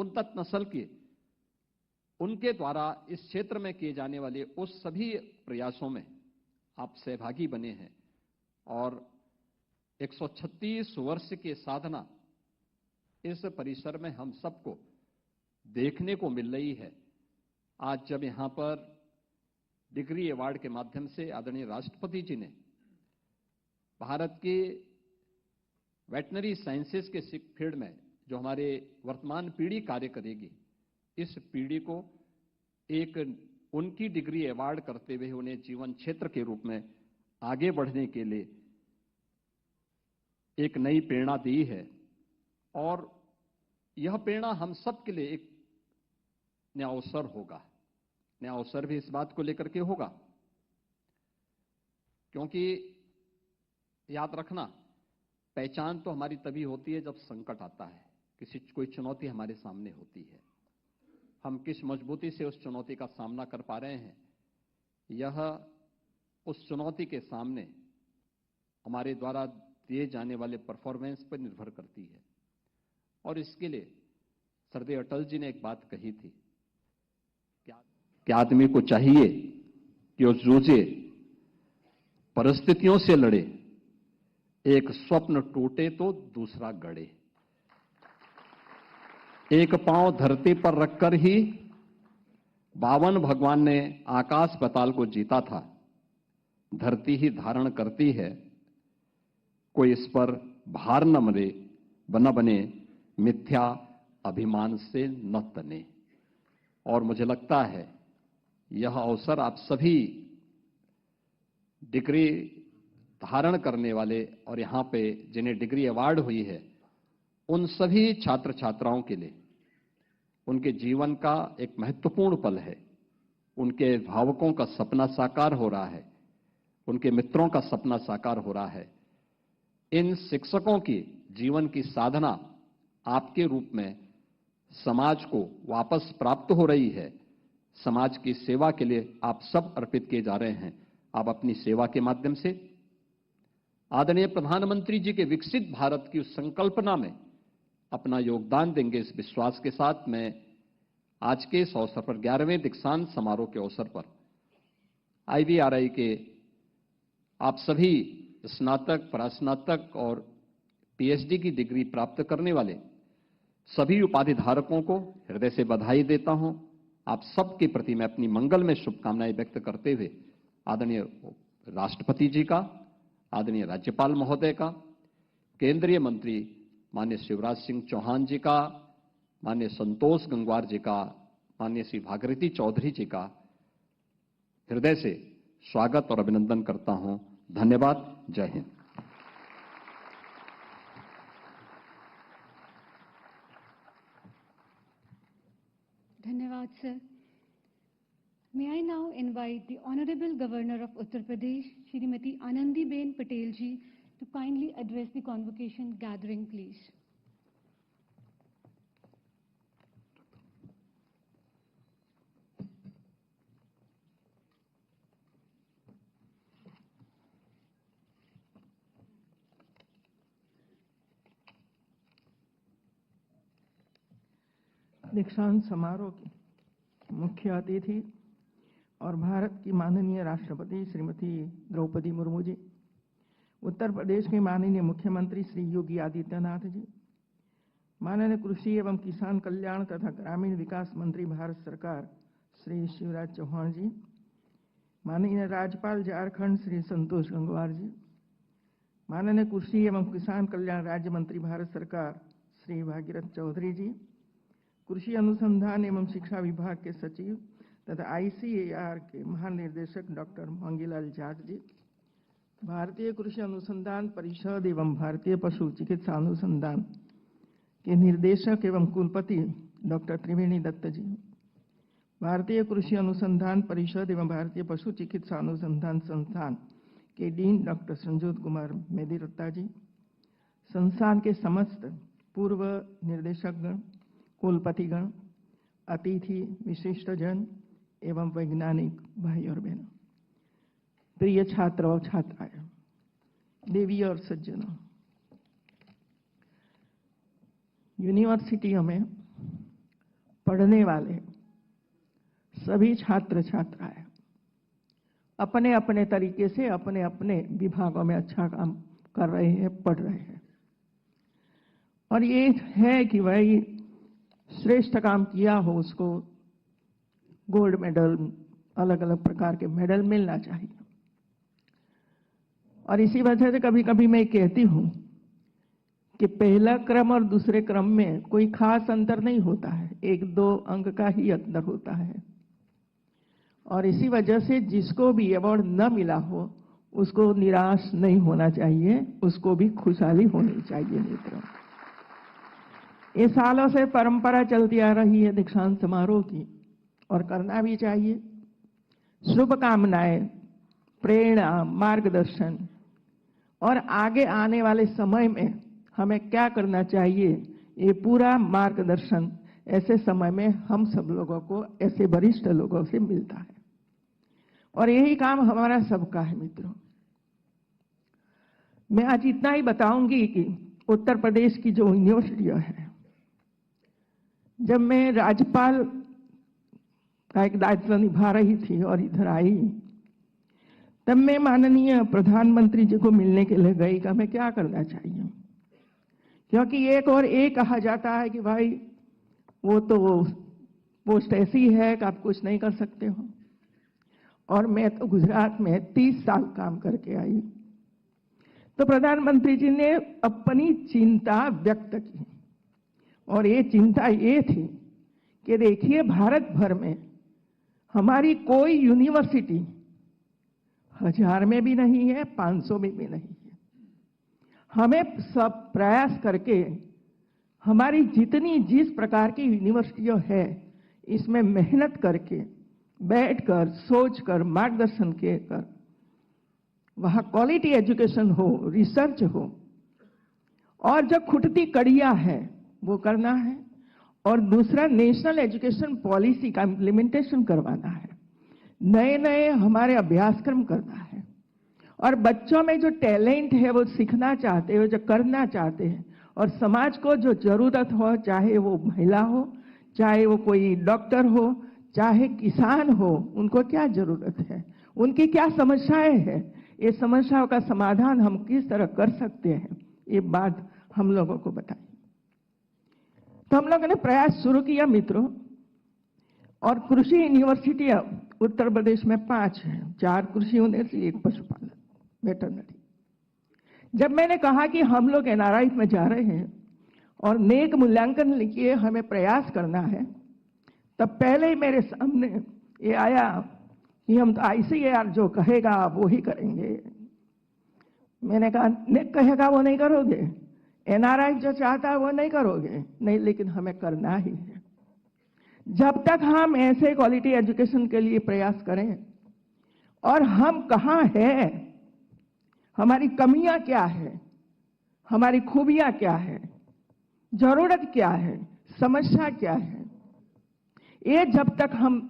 उन्नत नस्ल के, उनके द्वारा इस क्षेत्र में किए जाने वाले उस सभी प्रयासों में आप सहभागी बने हैं और 136 वर्ष की साधना इस परिसर में हम सबको देखने को मिल रही है। आज जब यहां पर डिग्री अवार्ड के माध्यम से आदरणीय राष्ट्रपति जी ने भारत के वेटनरी साइंसेज के फील्ड में जो हमारे वर्तमान पीढ़ी कार्य करेगी, इस पीढ़ी को एक उनकी डिग्री अवार्ड करते हुए उन्हें जीवन क्षेत्र के रूप में आगे बढ़ने के लिए एक नई प्रेरणा दी है। और यह प्रेरणा हम सब के लिए एक नया अवसर होगा। नया अवसर भी इस बात को लेकर के होगा क्योंकि याद रखना, पहचान तो हमारी तभी होती है जब संकट आता है, कोई चुनौती हमारे सामने होती है। हम किस मजबूती से उस चुनौती का सामना कर पा रहे हैं, यह उस चुनौती के सामने हमारे द्वारा दिए जाने वाले परफॉर्मेंस पर निर्भर करती है। और इसके लिए सरदेव अटल जी ने एक बात कही थी कि आदमी को चाहिए कि वो जूझे, परिस्थितियों से लड़े, एक स्वप्न टूटे तो दूसरा गढ़े। एक पांव धरती पर रखकर ही बावन भगवान ने आकाश पाताल को जीता था। धरती ही धारण करती है, कोई इस पर भार न बने, मिथ्या अभिमान से न तने। और मुझे लगता है यह अवसर आप सभी डिग्री धारण करने वाले और यहां पे जिन्हें डिग्री अवार्ड हुई है, उन सभी छात्र छात्राओं के लिए उनके जीवन का एक महत्वपूर्ण पल है। उनके भावकों का सपना साकार हो रहा है, उनके मित्रों का सपना साकार हो रहा है। इन शिक्षकों की जीवन की साधना आपके रूप में समाज को वापस प्राप्त हो रही है। समाज की सेवा के लिए आप सब अर्पित किए जा रहे हैं। आप अपनी सेवा के माध्यम से आदरणीय प्रधानमंत्री जी के विकसित भारत की उस संकल्पना में अपना योगदान देंगे, इस विश्वास के साथ मैं आज के इस अवसर पर 11वें दीक्षांत समारोह के अवसर पर IVRI के आप सभी स्नातक, परास्नातक और PhD की डिग्री प्राप्त करने वाले सभी उपाधि धारकों को हृदय से बधाई देता हूं। आप सबके प्रति मैं अपनी मंगल में शुभकामनाएं व्यक्त करते हुए आदरणीय राष्ट्रपति जी का, आदरणीय राज्यपाल महोदय का, केंद्रीय मंत्री माननीय शिवराज सिंह चौहान जी का, माननीय संतोष गंगवार जी का, माननीय श्री भागीरथी चौधरी जी का हृदय से स्वागत और अभिनंदन करता हूं। धन्यवाद। जय हिंद। धन्यवाद sir. May I now invite the Honorable Governor of Uttar Pradesh, Shrimati Anandiben Patel ji, to kindly address the convocation gathering, please. दीक्षांत समारोह की मुख्य अतिथि और भारत की माननीय राष्ट्रपति श्रीमती द्रौपदी मुर्मू जी, उत्तर प्रदेश के माननीय मुख्यमंत्री श्री योगी आदित्यनाथ जी, माननीय कृषि एवं किसान कल्याण तथा ग्रामीण विकास मंत्री भारत सरकार श्री शिवराज चौहान जी, माननीय राज्यपाल झारखंड श्री संतोष गंगवार जी, माननीय कृषि एवं किसान कल्याण राज्य मंत्री भारत सरकार श्री भागीरथ चौधरी जी, कृषि अनुसंधान एवं शिक्षा विभाग के सचिव तथा ICAR के महानिर्देशक डॉक्टर मंगीलाल जाट जी, भारतीय कृषि अनुसंधान परिषद एवं भारतीय पशु चिकित्सा अनुसंधान के निर्देशक एवं कुलपति डॉक्टर त्रिवेणी दत्त जी, भारतीय कृषि अनुसंधान परिषद एवं भारतीय पशु चिकित्सा अनुसंधान संस्थान के डीन डॉक्टर संजोत कुमार मेदिरत्ता जी, संस्थान के समस्त पूर्व निर्देशकगण, कुलपतिगण, अतिथि विशिष्टजन एवं वैज्ञानिक भाई और बहनों, प्रिय छात्र और छात्राएं, देवी और सज्जनों, यूनिवर्सिटियों में पढ़ने वाले सभी छात्र छात्राएं अपने अपने तरीके से अपने अपने विभागों में अच्छा काम कर रहे हैं, पढ़ रहे हैं। और ये है कि भाई श्रेष्ठ काम किया हो उसको गोल्ड मेडल, अलग अलग प्रकार के मेडल मिलना चाहिए। और इसी वजह से कभी कभी मैं कहती हूं कि पहला क्रम और दूसरे क्रम में कोई खास अंतर नहीं होता है, 1-2 अंक का ही अंतर होता है। और इसी वजह से जिसको भी अवार्ड न मिला हो उसको निराश नहीं होना चाहिए, उसको भी खुशहाली होनी चाहिए मित्रों। ये सालों से परंपरा चलती आ रही है दीक्षांत समारोह की, और करना भी चाहिए। शुभकामनाएं, प्रेरणा, मार्गदर्शन और आगे आने वाले समय में हमें क्या करना चाहिए, ये पूरा मार्गदर्शन ऐसे समय में हम सब लोगों को, ऐसे वरिष्ठ लोगों से मिलता है। और यही काम हमारा सबका है मित्रों। मैं आज इतना ही बताऊंगी कि उत्तर प्रदेश की जो यूनिवर्सिटियां हैं, जब मैं राज्यपाल का एक दायित्व निभा रही थी और इधर आई, तब मैं माननीय प्रधानमंत्री जी को मिलने के लिए गई कि हमें क्या करना चाहिए। क्योंकि एक और एक कहा जाता है कि भाई वो तो पोस्ट ऐसी है कि आप कुछ नहीं कर सकते हो। और मैं तो गुजरात में 30 साल काम करके आई। तो प्रधानमंत्री जी ने अपनी चिंता व्यक्त की, और ये चिंता ये थी कि देखिए भारत भर में हमारी कोई यूनिवर्सिटी 1000 में भी नहीं है, 500 में भी नहीं है। हमें सब प्रयास करके हमारी जिस प्रकार की यूनिवर्सिटियां है, इसमें मेहनत करके, बैठकर, सोचकर, मार्गदर्शन के कर वहां क्वालिटी एजुकेशन हो, रिसर्च हो, और जो खुटती कड़ियां है वो करना है। और दूसरा, नेशनल एजुकेशन पॉलिसी का इम्प्लीमेंटेशन करवाना है, नए नए हमारे अभ्यासक्रम करना है। और बच्चों में जो टैलेंट है वो सीखना चाहते हैं, जो करना चाहते हैं, और समाज को जो जरूरत हो, चाहे वो महिला हो, चाहे वो कोई डॉक्टर हो, चाहे किसान हो, उनको क्या जरूरत है, उनकी क्या समस्याएं हैं, ये समस्याओं का समाधान हम किस तरह कर सकते हैं, ये बात हम लोगों को बताइए। तो हम लोगों ने प्रयास शुरू किया मित्रों। और कृषि यूनिवर्सिटियां उत्तर प्रदेश में 5 हैं, 4 कृषि यूनिवर्सिटी, 1 पशुपालन वेटरनरी। जब मैंने कहा कि हम लोग एनआरआई में जा रहे हैं और नेक मूल्यांकन लिखिए, हमें प्रयास करना है, तब पहले ही मेरे सामने ये आया कि हम तो आईसीएआर जो कहेगा वो ही करेंगे। मैंने कहा नेक कहेगा वो नहीं करोगे, एनआरआई जो चाहता है वो नहीं करोगे, नहीं, लेकिन हमें करना ही है। जब तक हम ऐसे क्वालिटी एजुकेशन के लिए प्रयास करें, और हम कहाँ हैं, हमारी कमियां क्या है, हमारी खूबियां क्या है, जरूरत क्या है, समस्या क्या है, ये जब तक हम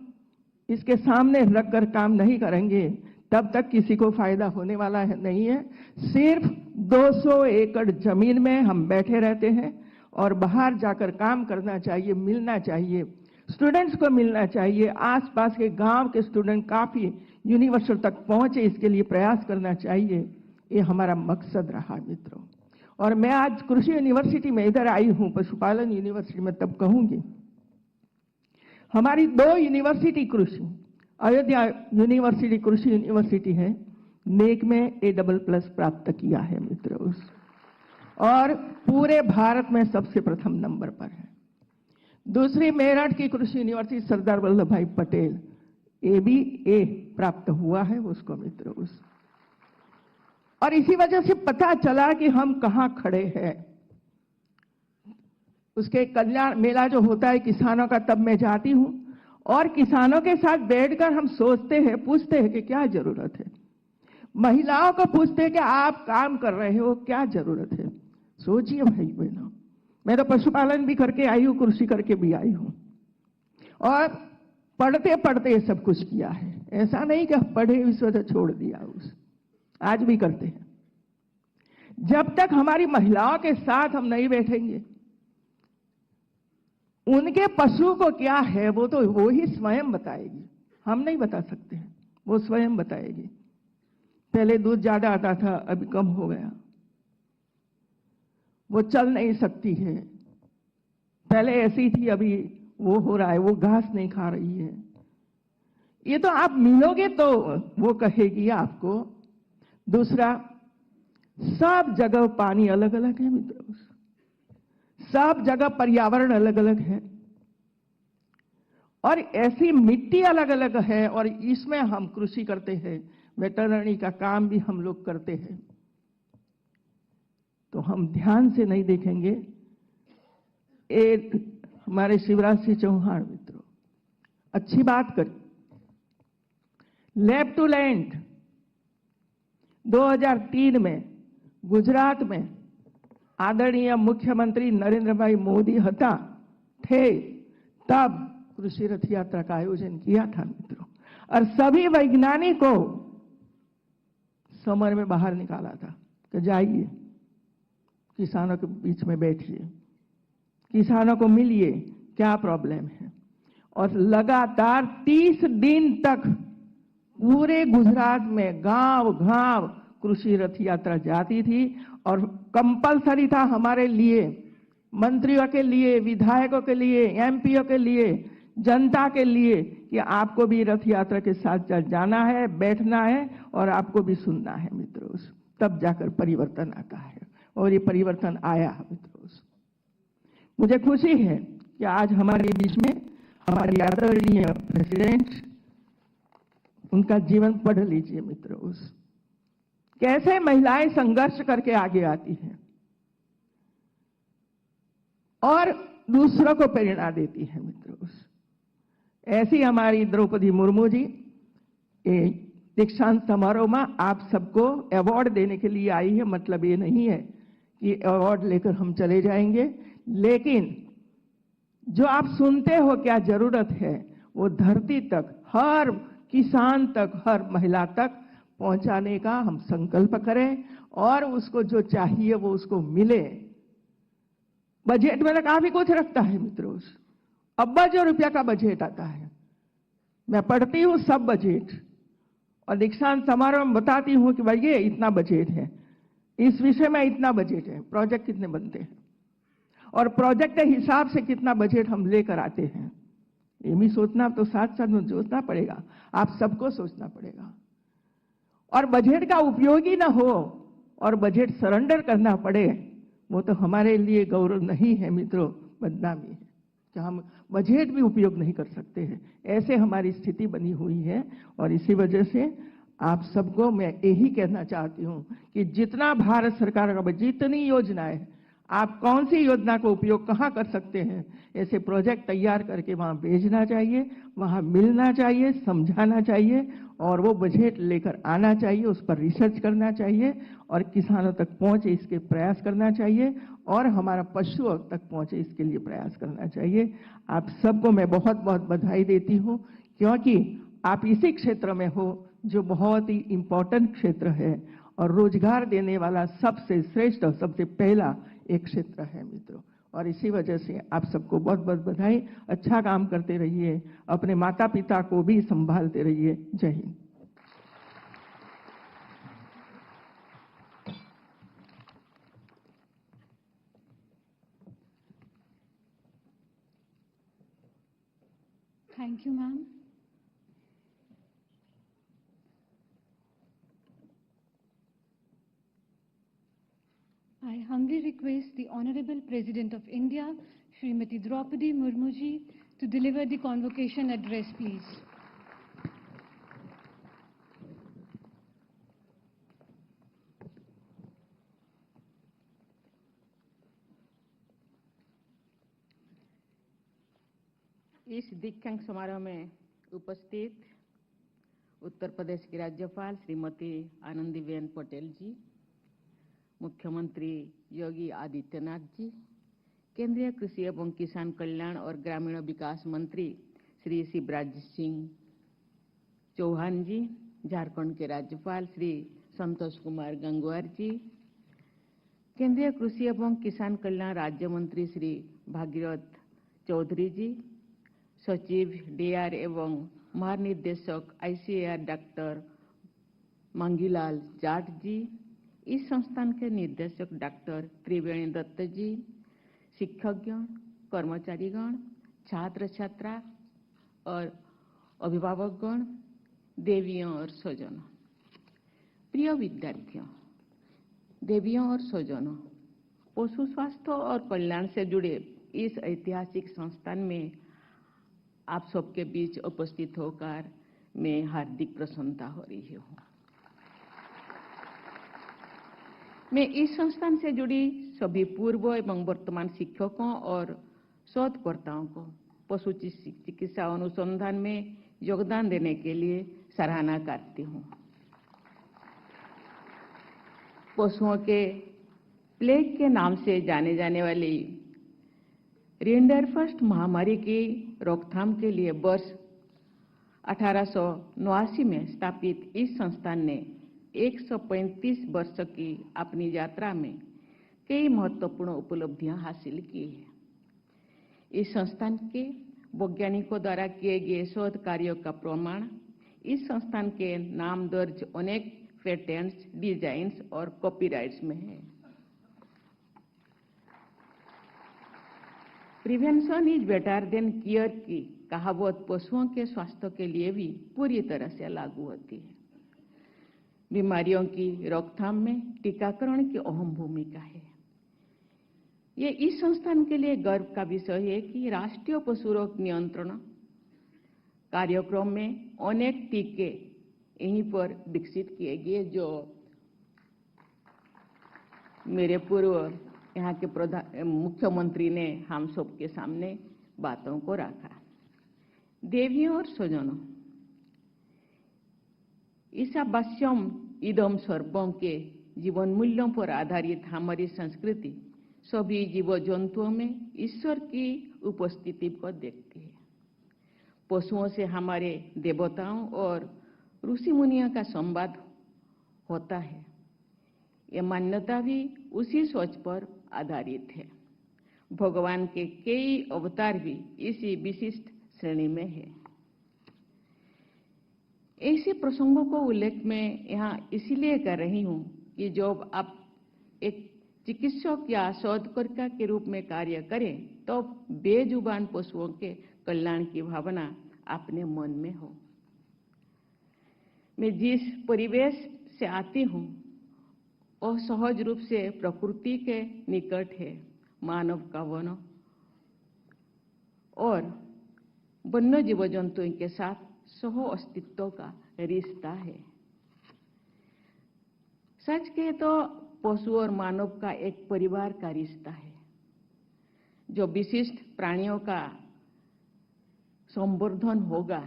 इसके सामने रखकर काम नहीं करेंगे, तब तक किसी को फायदा होने वाला है नहीं है। सिर्फ 200 एकड़ जमीन में हम बैठे रहते हैं, और बाहर जाकर काम करना चाहिए, मिलना चाहिए, स्टूडेंट्स को मिलना चाहिए। आसपास के गांव के स्टूडेंट काफी यूनिवर्सिटी तक पहुंचे, इसके लिए प्रयास करना चाहिए। ये हमारा मकसद रहा मित्रों। और मैं आज कृषि यूनिवर्सिटी में इधर आई हूं, पशुपालन यूनिवर्सिटी में, तब कहूंगी हमारी 2 यूनिवर्सिटी कृषि, अयोध्या यूनिवर्सिटी कृषि यूनिवर्सिटी है, नेक में A++ प्राप्त किया है मित्रों, और पूरे भारत में सबसे प्रथम नंबर पर है। दूसरी मेरठ की कृषि यूनिवर्सिटी सरदार वल्लभ भाई पटेल, A प्राप्त हुआ है उसको मित्रों। और इसी वजह से पता चला कि हम कहां खड़े हैं। उसके कल्याण मेला जो होता है किसानों का, तब मैं जाती हूं, और किसानों के साथ बैठकर हम सोचते हैं, पूछते हैं कि क्या जरूरत है। महिलाओं को पूछते हैं कि आप काम कर रहे हो, क्या जरूरत है। सोचिए भाई बहनों, मैं तो पशुपालन भी करके आई हूं, कृषि करके भी आई हूं, और पढ़ते पढ़ते सब कुछ किया है। ऐसा नहीं कि पढ़े इस वजह छोड़ दिया, आज भी करते हैं। जब तक हमारी महिलाओं के साथ हम नहीं बैठेंगे, उनके पशु को क्या है वो तो वो ही स्वयं बताएगी, हम नहीं बता सकते हैं, वो स्वयं बताएगी। पहले दूध ज्यादा आता था, अभी कम हो गया, वो चल नहीं सकती है, पहले ऐसी थी अभी वो हो रहा है, वो घास नहीं खा रही है। ये तो आप मिलोगे तो वो कहेगी आपको। दूसरा, सब जगह पानी अलग अलग है मित्रों, सब जगह पर्यावरण अलग अलग है और ऐसी मिट्टी अलग अलग है, और इसमें हम कृषि करते हैं, वेटरनरी का काम भी हम लोग करते हैं, तो हम ध्यान से नहीं देखेंगे। एक हमारे शिवराज सिंह चौहान मित्रों अच्छी बात करी, लैब टू लैंड 2003 में गुजरात में आदरणीय मुख्यमंत्री नरेंद्र भाई मोदी थे, तब कृषि रथ यात्रा का आयोजन किया था मित्रों, और सभी वैज्ञानिकों समर में बाहर निकाला था कि जाइए किसानों के बीच में बैठिए, किसानों को मिलिए, क्या प्रॉब्लम है। और लगातार 30 दिन तक पूरे गुजरात में गांव गांव कृषि रथ यात्रा जाती थी, और कंपलसरी था हमारे लिए, मंत्रियों के लिए, विधायकों के लिए, एमपीओ के लिए, जनता के लिए, कि आपको भी रथ यात्रा के साथ जाना है, बैठना है और आपको भी सुनना है मित्रों। तब जाकर परिवर्तन आता है, और ये परिवर्तन आया मित्रों। मुझे खुशी है कि आज हमारे बीच में हमारे आदरणीय प्रेसिडेंट, उनका जीवन पढ़ लीजिए मित्रों, कैसे महिलाएं संघर्ष करके आगे आती हैं और दूसरों को प्रेरणा देती है मित्रों। ऐसी हमारी द्रौपदी मुर्मू जी दीक्षांत समारोह में आप सबको अवार्ड देने के लिए आई है। मतलब ये नहीं है कि अवार्ड लेकर हम चले जाएंगे, लेकिन जो आप सुनते हो क्या जरूरत है, वो धरती तक, हर किसान तक, हर महिला तक पहुंचाने का हम संकल्प करें, और उसको जो चाहिए वो उसको मिले। बजट में काफी कुछ रखता है मित्रों, अब्बों रुपया का बजट आता है। मैं पढ़ती हूं सब बजट, और दीक्षांत समारोह में बताती हूं कि भाई ये इतना बजट है, इस विषय में इतना बजट है, प्रोजेक्ट कितने बनते हैं, और प्रोजेक्ट के हिसाब से कितना बजट हम लेकर आते हैं। ये भी सोचना तो साथ साथ में सोचना पड़ेगा, आप सबको सोचना पड़ेगा। और बजट का उपयोग ही ना हो और बजट सरेंडर करना पड़े, वो तो हमारे लिए गौरव नहीं है मित्रों, बदनामी है कि हम बजट भी उपयोग नहीं कर सकते हैं। ऐसे हमारी स्थिति बनी हुई है, और इसी वजह से आप सबको मैं यही कहना चाहती हूं कि जितना भारत सरकार का जितनी योजनाएं, आप कौन सी योजना को उपयोग कहां कर सकते हैं, ऐसे प्रोजेक्ट तैयार करके वहां भेजना चाहिए, वहां मिलना चाहिए, समझाना चाहिए, और वो बजट लेकर आना चाहिए, उस पर रिसर्च करना चाहिए, और किसानों तक पहुंचे इसके प्रयास करना चाहिए, और हमारा पशुओं तक पहुंचे इसके लिए प्रयास करना चाहिए। आप सबको मैं बहुत बहुत बधाई देती हूं, क्योंकि आप इसी क्षेत्र में हो जो बहुत ही इंपॉर्टेंट क्षेत्र है, और रोजगार देने वाला सबसे श्रेष्ठ और सबसे पहला एक क्षेत्र है मित्रों। और इसी वजह से आप सबको बहुत बहुत बधाई। अच्छा काम करते रहिए, अपने माता पिता को भी संभालते रहिए। जय Hind. Thank you, ma'am. I humbly request the Honorable President of India, Srimati Draupadi Murmu ji, to deliver the convocation address, please. इस दीक्षांत समारोह में उपस्थित उत्तर प्रदेश की राज्यपाल श्रीमती आनंदीबेन पटेल जी, मुख्यमंत्री योगी आदित्यनाथ जी, केंद्रीय कृषि एवं किसान कल्याण और ग्रामीण विकास मंत्री श्री शिवराज सिंह चौहान जी, झारखंड के राज्यपाल श्री संतोष कुमार गंगवार जी, केंद्रीय कृषि एवं किसान कल्याण राज्य मंत्री श्री भागीरथ चौधरी जी, सचिव डीआर एवं महानिदेशक आईसीएआर डॉक्टर मांगीलाल जाट जी, इस संस्थान के निर्देशक डॉक्टर त्रिवेणी दत्त जी, शिक्षकगण, कर्मचारीगण, छात्र छात्रा और अभिभावकगण, देवियों और स्वजनों। प्रिय विद्यार्थियों, देवियों और स्वजनों, पशु स्वास्थ्य और कल्याण से जुड़े इस ऐतिहासिक संस्थान में आप सबके बीच उपस्थित होकर मैं हार्दिक प्रसन्नता हो रही हूँ। मैं इस संस्थान से जुड़ी सभी पूर्व एवं वर्तमान शिक्षकों और शोधकर्ताओं को पशु चिकित्सा अनुसंधान में योगदान देने के लिए सराहना करती हूँ। पशुओं के प्लेग के नाम से जाने जाने वाली रिंडरफस्ट महामारी की रोकथाम के लिए वर्ष 1889 में स्थापित इस संस्थान ने 135 वर्ष की अपनी यात्रा में कई महत्वपूर्ण उपलब्धियां हासिल की हैं। इस संस्थान के वैज्ञानिकों द्वारा किए गए शोध कार्यों का प्रमाण इस संस्थान के नाम दर्ज अनेक पेटेंट्स, डिजाइन्स और कॉपीराइट्स में है। Prevention is better than care की कहावत पशुओं के स्वास्थ्य के लिए भी पूरी तरह से लागू होती है। बीमारियों की रोकथाम में टीकाकरण की अहम भूमिका है। ये इस संस्थान के लिए गर्व का विषय है कि राष्ट्रीय पशु रोग नियंत्रण कार्यक्रम में अनेक टीके यहीं पर विकसित किए गए, जो मेरे पूर्व यहाँ के मुख्यमंत्री ने हम सबके सामने बातों को रखा। देवियों और स्वजनों, ईशावास्यम इदम सर्वम के जीवन मूल्यों पर आधारित हमारी संस्कृति सभी जीव जंतुओं में ईश्वर की उपस्थिति को देखती है। पशुओं से हमारे देवताओं और ऋषि मुनियों का संवाद होता है। ये मान्यता भी उसी सोच पर आधारित है। भगवान के कई अवतार भी इसी विशिष्ट श्रेणी में है। ऐसे प्रसंगों को उल्लेख मैं यहाँ इसलिए कर रही हूँ कि जब आप एक चिकित्सक या शोधकर्ता के रूप में कार्य करें तो बेजुबान पशुओं के कल्याण की भावना अपने मन में हो। मैं जिस परिवेश से आती हूँ वह सहज रूप से प्रकृति के निकट है। मानव का वन और वन्य जीव जंतुओं के साथ सह अस्तित्व का रिश्ता है। सच कहे तो पशु और मानव का एक परिवार का रिश्ता है, जो विशिष्ट प्राणियों का संवर्धन होगा।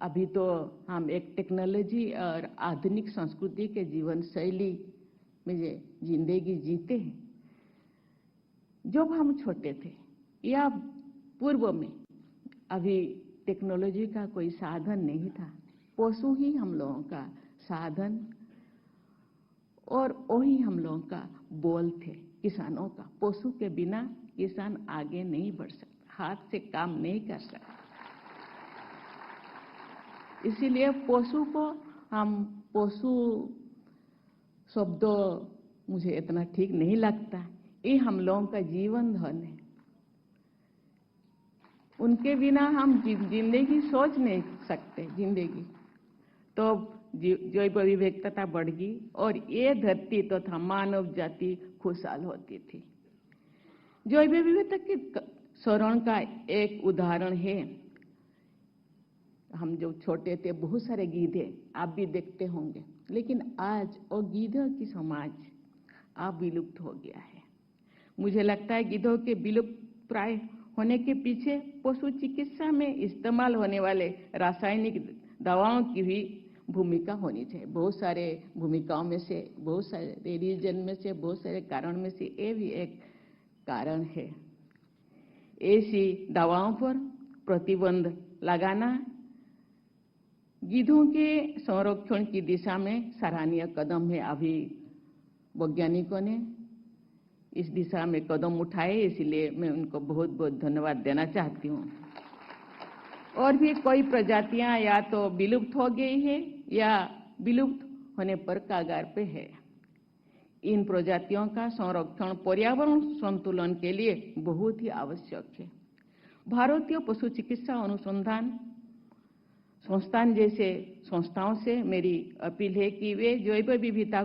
अभी तो हम एक टेक्नोलॉजी और आधुनिक संस्कृति के जीवन शैली में जिंदगी जीते हैं। जब हम छोटे थे या पूर्व में अभी टेक्नोलॉजी का कोई साधन नहीं था, पशु ही हम लोगों का साधन और वही हम लोगों का बोल थे किसानों का। पशु के बिना किसान आगे नहीं बढ़ सकता, हाथ से काम नहीं कर सकता। इसीलिए पशु को हम पशु शब्द मुझे इतना ठीक नहीं लगता। ये हम लोगों का जीवन धन है। उनके बिना हम जिंदगी सोच नहीं सकते। जिंदगी तो जैव विविधता बढ़ी और ये धरती तथा मानव जाति खुशहाल होती थी। जैव विविधता के शरण का एक उदाहरण है, हम जो छोटे थे बहुत सारे गीधे आप भी देखते होंगे, लेकिन आज वो गीधों की समाज अब विलुप्त हो गया है। मुझे लगता है गीधों के विलुप्त प्राय होने के पीछे पशु चिकित्सा में इस्तेमाल होने वाले रासायनिक दवाओं की भी भूमिका होनी चाहिए। बहुत सारे भूमिकाओं में से, बहुत सारे रीजन में से, बहुत सारे कारण में से ये भी एक कारण है। ऐसी दवाओं पर प्रतिबंध लगाना गीधों के संरक्षण की दिशा में सराहनीय कदम है। अभी वैज्ञानिकों ने इस दिशा में कदम उठाए, इसलिए मैं उनको बहुत बहुत धन्यवाद देना चाहती हूँ। और भी कोई प्रजातियां या तो विलुप्त हो गई है या विलुप्त होने पर कगार पे है। इन प्रजातियों का संरक्षण पर्यावरण संतुलन के लिए बहुत ही आवश्यक है। भारतीय पशु चिकित्सा अनुसंधान संस्थान जैसे संस्थाओं से मेरी अपील है कि वे जैव विविधता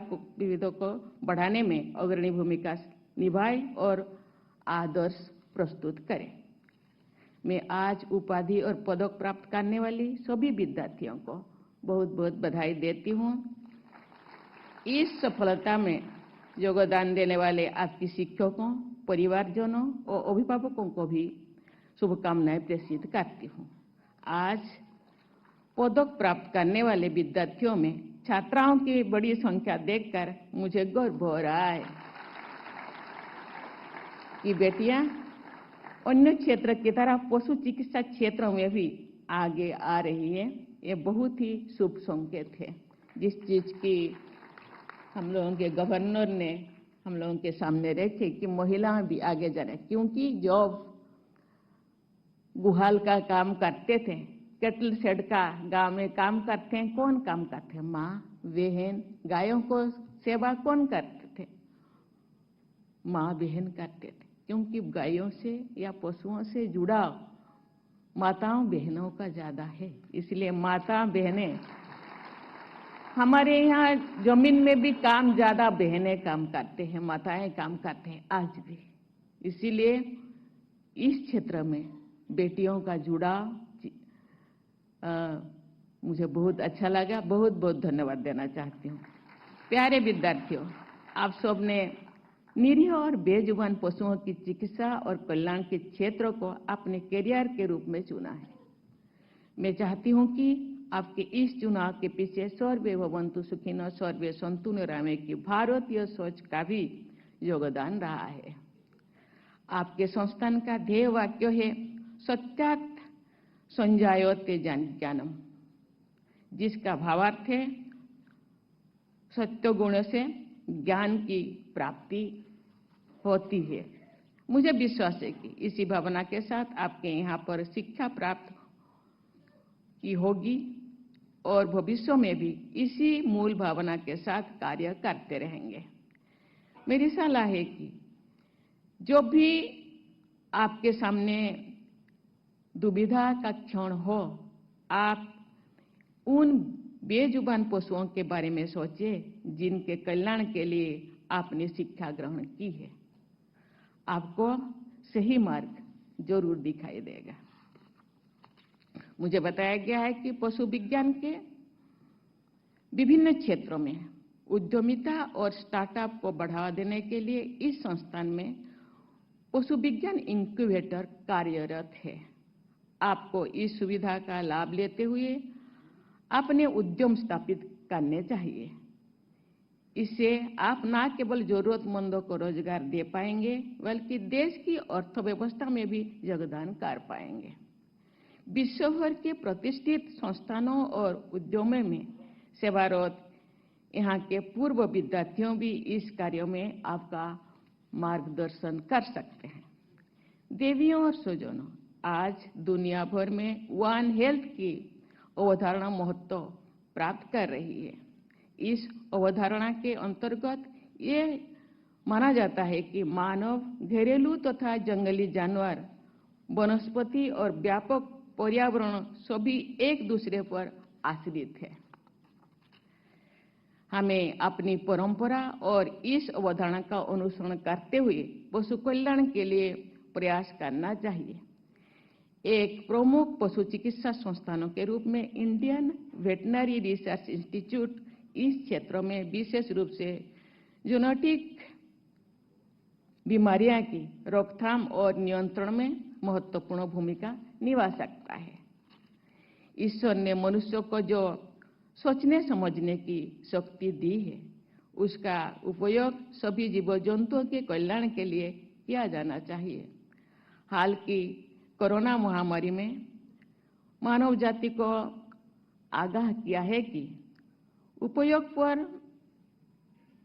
को बढ़ाने में अग्रणी भूमिका निभाएं और आदर्श प्रस्तुत करें। मैं आज उपाधि और पदक प्राप्त करने वाली सभी विद्यार्थियों को बहुत बहुत बधाई देती हूँ। इस सफलता में योगदान देने वाले आपके शिक्षकों, परिवारजनों और अभिभावकों को भी शुभकामनाएं प्रेषित करती हूँ। आज पदक प्राप्त करने वाले विद्यार्थियों में छात्राओं की बड़ी संख्या देखकर मुझे गर्व हो रहा है कि बेटियां अन्य क्षेत्र की तरह पशु चिकित्सा क्षेत्र में भी आगे आ रही है। ये बहुत ही शुभ संकेत है। जिस चीज की हम लोगों के गवर्नर ने हम लोगों के सामने रखे कि महिलाएं भी आगे जा रही, क्योंकि जब गुहाल का काम करते थे, कैटल शेड का गांव में काम करते हैं, कौन काम करते हैं? माँ, बहन। गायों को सेवा कौन करते थे? माँ बहन करते थे, क्योंकि गायों से या पशुओं से जुड़ाव माताओं बहनों का ज्यादा है। इसलिए माता बहनें, हमारे यहाँ जमीन में भी काम ज्यादा बहनें काम करते हैं, माताएं काम करते हैं आज भी। इसीलिए इस क्षेत्र में बेटियों का जुड़ाव मुझे बहुत अच्छा लगा। बहुत बहुत धन्यवाद देना चाहती हूँ। प्यारे विद्यार्थियों, आप सब ने निरीह और बेजुबान पशुओं की चिकित्सा और कल्याण के क्षेत्र को अपने करियर के रूप में चुना है। मैं चाहती हूं कि आपके इस चुनाव के पीछे सर्वे भवन्तु सुखिनः सर्वे सन्तु निरामय की भारतीय सोच का भी योगदान रहा है। आपके संस्थान का ध्येय वाक्य है सत्यात् संजायते ज्ञानम, जिसका भावार्थ है सत्य गुण से ज्ञान की प्राप्ति होती है। मुझे विश्वास है कि इसी भावना के साथ आपके यहाँ पर शिक्षा प्राप्त की होगी और भविष्य में भी इसी मूल भावना के साथ कार्य करते रहेंगे। मेरी सलाह है कि जो भी आपके सामने दुविधा का क्षण हो, आप उन बेजुबान पशुओं के बारे में सोचिए जिनके कल्याण के लिए आपने शिक्षा ग्रहण की है। आपको सही मार्ग जरूर दिखाई देगा। मुझे बताया गया है कि पशु विज्ञान के विभिन्न क्षेत्रों में उद्यमिता और स्टार्टअप को बढ़ावा देने के लिए इस संस्थान में पशु विज्ञान इंक्यूबेटर कार्यरत है। आपको इस सुविधा का लाभ लेते हुए अपने उद्यम स्थापित करने चाहिए। इससे आप न केवल जरूरतमंदों को रोजगार दे पाएंगे, बल्कि देश की अर्थव्यवस्था में भी योगदान कर पाएंगे। विश्व भर के प्रतिष्ठित संस्थानों और उद्यमों में सेवारत यहाँ के पूर्व विद्यार्थियों भी इस कार्य में आपका मार्गदर्शन कर सकते हैं। देवियों और स्वजनों, आज दुनिया भर में वन हेल्थ की अवधारणा महत्व प्राप्त कर रही है। इस अवधारणा के अंतर्गत ये माना जाता है कि मानव, घरेलू तथा जंगली जानवर, वनस्पति और व्यापक पर्यावरण सभी एक दूसरे पर आश्रित है। हमें अपनी परंपरा और इस अवधारणा का अनुसरण करते हुए पशु कल्याण के लिए प्रयास करना चाहिए। एक प्रमुख पशु चिकित्सा संस्थानों के रूप में इंडियन वेटनरी रिसर्च इंस्टीट्यूट इस क्षेत्र में विशेष रूप से जूनोटिक बीमारियां की रोकथाम और नियंत्रण में महत्वपूर्ण भूमिका निभा सकता है। ईश्वर ने मनुष्य को जो सोचने समझने की शक्ति दी है, उसका उपयोग सभी जीव जंतुओं के कल्याण के लिए किया जाना चाहिए। हाल की कोरोना महामारी में मानव जाति को आगाह किया है कि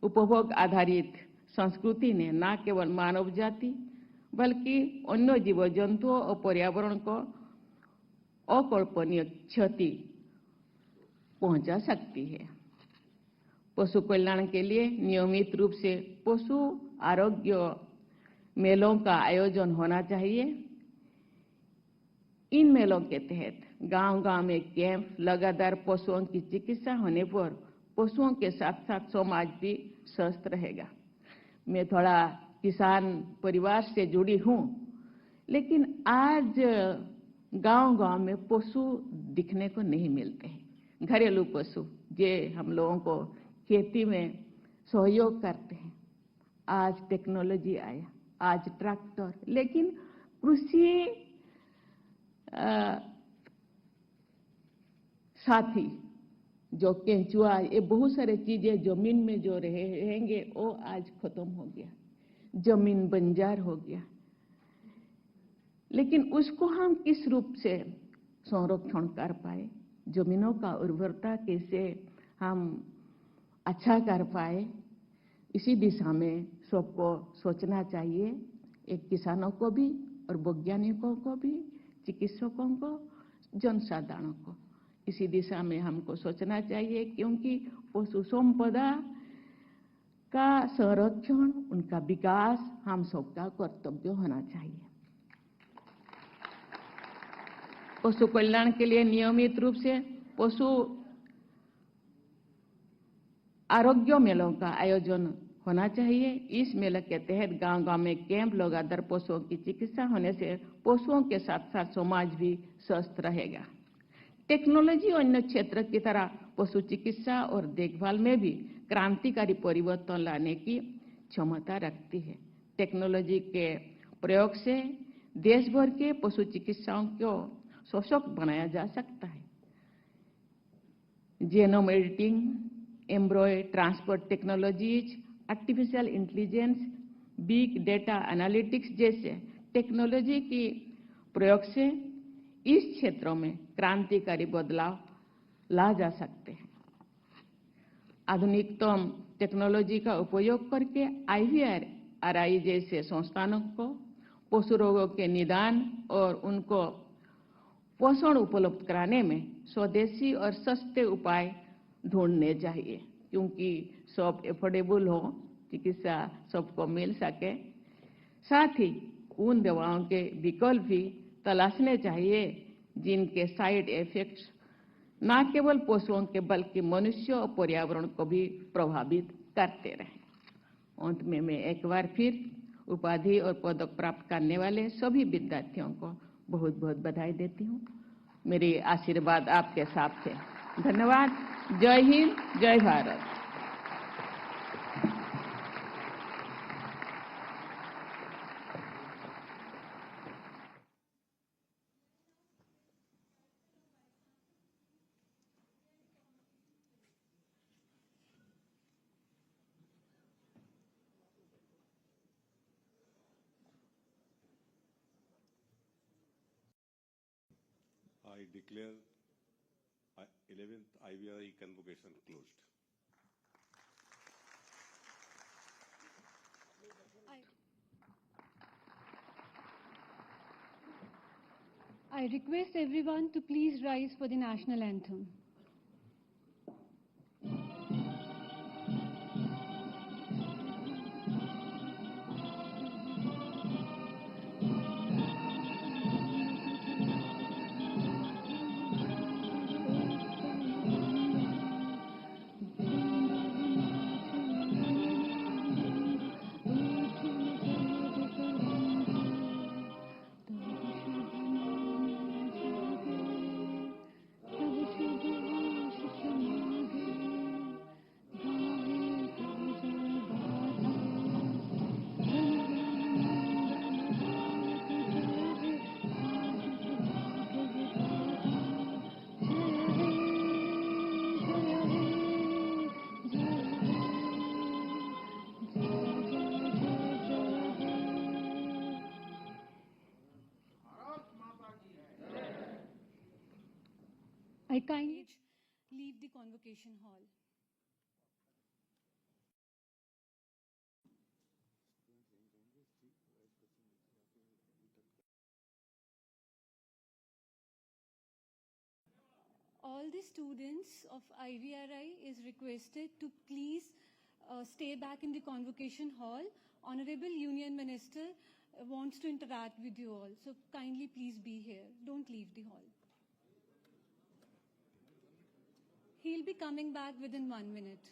उपभोग आधारित संस्कृति ने न केवल मानव जाति बल्कि अन्य जीव जंतुओं और पर्यावरण को अकल्पनीय क्षति पहुंचा सकती है। पशु कल्याण के लिए नियमित रूप से पशु आरोग्य मेलों का आयोजन होना चाहिए। इन मेलों के तहत गांव-गांव में कैंप, लगातार पशुओं की चिकित्सा होने पर पशुओं के साथ साथ समाज भी स्वस्थ रहेगा। मैं थोड़ा किसान परिवार से जुड़ी हूं, लेकिन आज गांव-गांव में पशु दिखने को नहीं मिलते हैं। घरेलू पशु जे हम लोगों को खेती में सहयोग करते हैं। आज टेक्नोलॉजी आया, आज ट्रैक्टर, लेकिन कृषि साथी जो केंचुआ, ये बहुत सारे चीजें जमीन में जो रहेंगे वो आज खत्म हो गया, जमीन बंजर हो गया। लेकिन उसको हम किस रूप से संरक्षण कर पाए, जमीनों का उर्वरता कैसे हम अच्छा कर पाए, इसी दिशा में सबको सोचना चाहिए। एक किसानों को भी और वैज्ञानिकों को भी, चिकित्सकों को, जनसाधारण को, इसी दिशा में हमको सोचना चाहिए, क्योंकि पशु संपदा का संरक्षण, उनका विकास हम सबका कर्तव्य होना चाहिए। पशु कल्याण के लिए नियमित रूप से पशु आरोग्य मेलों का आयोजन होना चाहिए। इस मेले के तहत गांव-गांव में कैंप, लगातार पशुओं की चिकित्सा होने से पशुओं के साथ साथ समाज भी स्वस्थ रहेगा। टेक्नोलॉजी अन्य क्षेत्र की तरह पशु चिकित्सा और देखभाल में भी क्रांतिकारी परिवर्तन लाने की क्षमता रखती है। टेक्नोलॉजी के प्रयोग से देश भर के पशु चिकित्साओं को सशक्त बनाया जा सकता है। Genome editing, एम्ब्रॉय transfer technologies, artificial intelligence, big data analytics जैसे टेक्नोलॉजी की प्रयोग से इस क्षेत्रों में क्रांतिकारी बदलाव ला जा सकते हैं। आधुनिकतम टेक्नोलॉजी का उपयोग करके IVRI जैसे संस्थानों को पशु रोगों के निदान और उनको पोषण उपलब्ध कराने में स्वदेशी और सस्ते उपाय ढूंढने चाहिए, क्योंकि सब एफोर्डेबल हो, चिकित्सा सबको मिल सके। साथ ही उन दवाओं के विकल्प भी तलाशने चाहिए जिनके साइड इफेक्ट्स न केवल पशुओं के बल्कि मनुष्य और पर्यावरण को भी प्रभावित करते रहें। अंत में मैं एक बार फिर उपाधि और पदक प्राप्त करने वाले सभी विद्यार्थियों को बहुत बहुत बधाई देती हूँ। मेरी आशीर्वाद आपके साथ है। धन्यवाद। जय हिंद, जय Bharat. I declare 11th IVRI convocation closed. I request everyone to please rise for the national anthem. I kindly leave the convocation hall. all the students of IVRI is requested to please stay back in the convocation hall. Honorable Union Minister wants to interact with you all. So kindly please be here. Don't leave the hall. He'll be coming back within 1 minute.